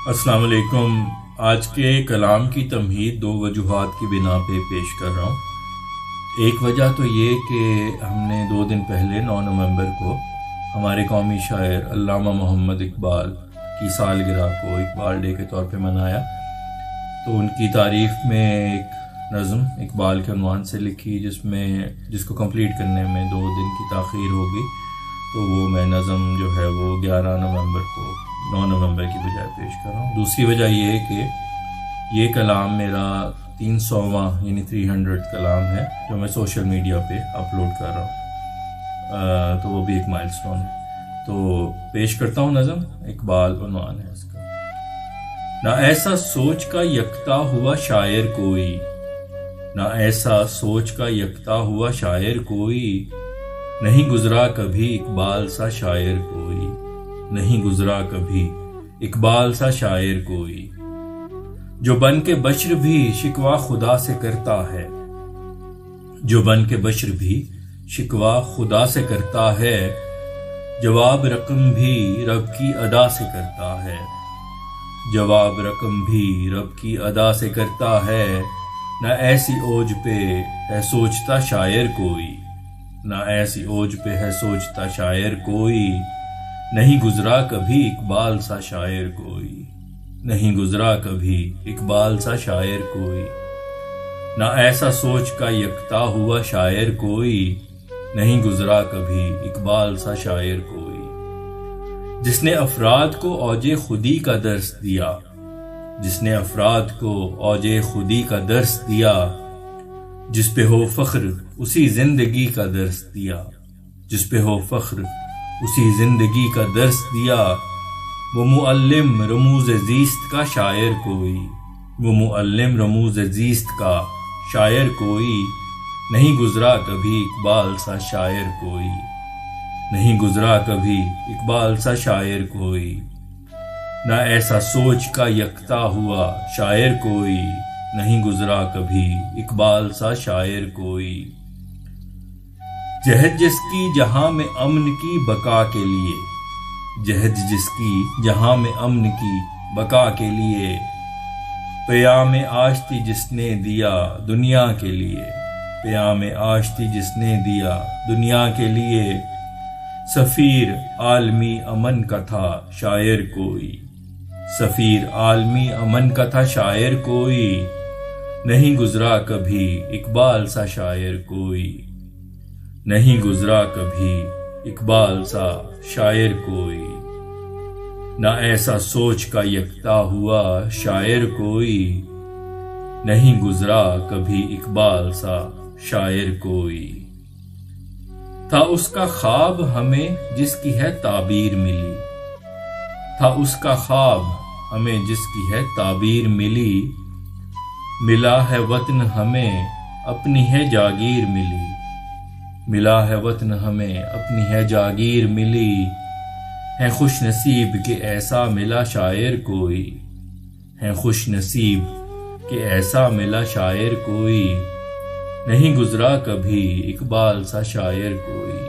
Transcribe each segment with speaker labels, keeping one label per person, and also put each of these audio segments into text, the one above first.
Speaker 1: السلام علیکم۔ آج کے کلام کی تمہید دو وجوہات کی بنا پہ پیش کر رہا ہوں۔ ایک وجہ تو یہ کہ ہم نے 2 دن پہلے 9 نومبر کو ہمارے قومی شاعر علامہ محمد اقبال کی سالگرہ کو اقبال ڈے کے طور پہ منایا، تو ان کی تعریف میں ایک نظم اقبال کے عنوان سے لکھی جس کو کمپلیٹ کرنے میں 2 دن کی تاخیر ہوگی، تو وہ میں نظم جو ہے وہ 11 نومبر کو 9 نومبر کی بجائے پیش کر رہا ہوں۔ دوسری وجہ یہ ہے کہ یہ کلام میرا 300واں یعنی 300 کلام ہے جو میں سوشل میڈیا پہ اپلوڈ کر رہا ہوں، تو وہ بھی ایک مائل سٹون ہے۔ تو پیش کرتا ہوں نظم، اقبال عنوان ہے اس کا۔ نہ ایسا سوچ کا یکتا ہوا شاعر کوئی، نہ ایسا سوچ کا یکتا ہوا شاعر کوئی، نہیں گزرا کبھی اقبال سا شاعر کوئی، نہیں گزرا کبھی اقبال سا شاعر کوئی، جو بن کے بشر بھی شکوہ خدا سے کرتا ہے، جو بن کے بشر بھی شکوہ خدا سے کرتا ہے، جواب رقم بھی رب کی ادا سے کرتا ہے، جواب رقم بھی رب کی ادا سے کرتا ہے، نہ ایسی اوج پہ ہے سوچتا شاعر کوئی، نہ ایسی اوج پہ ہے سوچتا شاعر کوئی، نہیں گزرا کبھی اقبال سا شاعر کوئی، نہیں گزرا کبھی اقبال سا شاعر کوئی، نہ ایسا سوچ کا یکتا ہوا شاعر کوئی، نہیں گزرا کبھی اقبال سا شاعر کوئی، جس نے افراد کو اوج خودی کا درس دیا، جس نے افراد کو اوج خودی کا درس دیا، جس پہ ہو فخر اسی زندگی کا درس دیا، جس پہ ہو فخر اسی زندگی کا درس دیا، وہ معلم رموز زیست کا شاعر کوئی، وہ معلم رموز زیست کا شاعر کوئی، نہیں گزرا کبھی اقبال سا شاعر کوئی، نہیں گزرا کبھی اقبال سا شاعر کوئی، نہ ایسا سوچ کا یکتا ہوا شاعر کوئی، نہیں گزرا کبھی اقبال سا شاعر کوئی، جہد جس کی جہاں میں امن کی بقا کے لیے، جہد جس کی جہاں میں امن کی بقا کے لیے، پیام آشتی جس نے دیا دنیا کے لیے، پیام آشتی جس نے دیا دنیا کے لیے، سفیر عالمی امن کا تھا شاعر کوئی، سفیر عالمی امن کا تھا شاعر کوئی، نہیں گزرا کبھی اقبال سا شاعر کوئی، نہیں گزرا کبھی اقبال سا شاعر کوئی، نہ ایسا سوچ کا یکتا ہوا شاعر کوئی، نہیں گزرا کبھی اقبال سا شاعر کوئی، تھا اس کا خواب ہمیں جس کی ہے تعبیر ملی، تھا اس کا خواب ہمیں جس کی ہے تعبیر ملی، ملا ہے وطن ہمیں اپنی ہے جاگیر ملی، ملا ہے وطن ہمیں اپنی ہے جاگیر ملی، ہے خوش نصیب کہ ایسا ملا شاعر کوئی، ہے خوش نصیب کہ ایسا ملا شاعر کوئی، نہیں گزرا کبھی اقبال سا شاعر کوئی،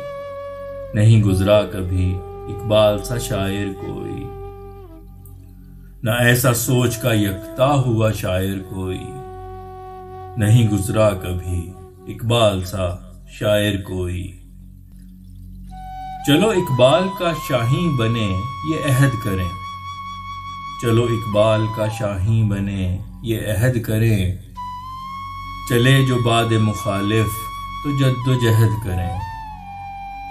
Speaker 1: نہیں گزرا کبھی اقبال سا شاعر کوئی، نہ ایسا سوچ کا یکتا ہوا شاعر کوئی، نہیں گزرا کبھی اقبال سا شاعر کوئی، چلو اقبال کا شاہین بنے یہ عہد کریں، چلو اقبال کا شاہین بنے یہ عہد کریں، چلے جو باد مخالف تو جد و جہد کریں،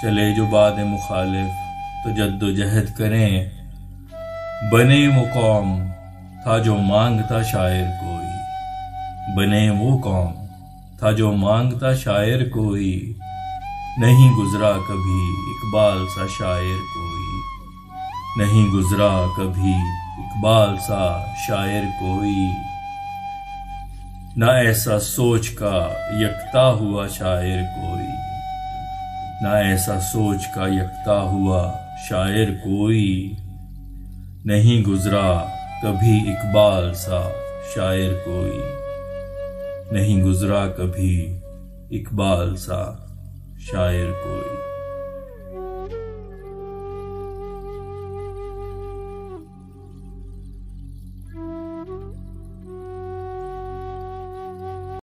Speaker 1: چلے جو باد مخالف تو جد و جہد کریں، بنے وہ قوم تھا جو مانگتا شاعر کوئی، بنے وہ قوم تھا جو مانگتا شاعر کوئی، نہیں گزرا کبھی اقبال سا شاعر کوئی، نہیں گزرا کبھی اقبال سا شاعر کوئی، نہ ایسا سوچ کا یکتا ہوا شاعر کوئی، نہ ایسا سوچ کا یکتا ہوا شاعر کوئی، نہیں گزرا کبھی اقبال سا شاعر کوئی، نہیں گزرا کبھی اقبال سا شاعر کوئی۔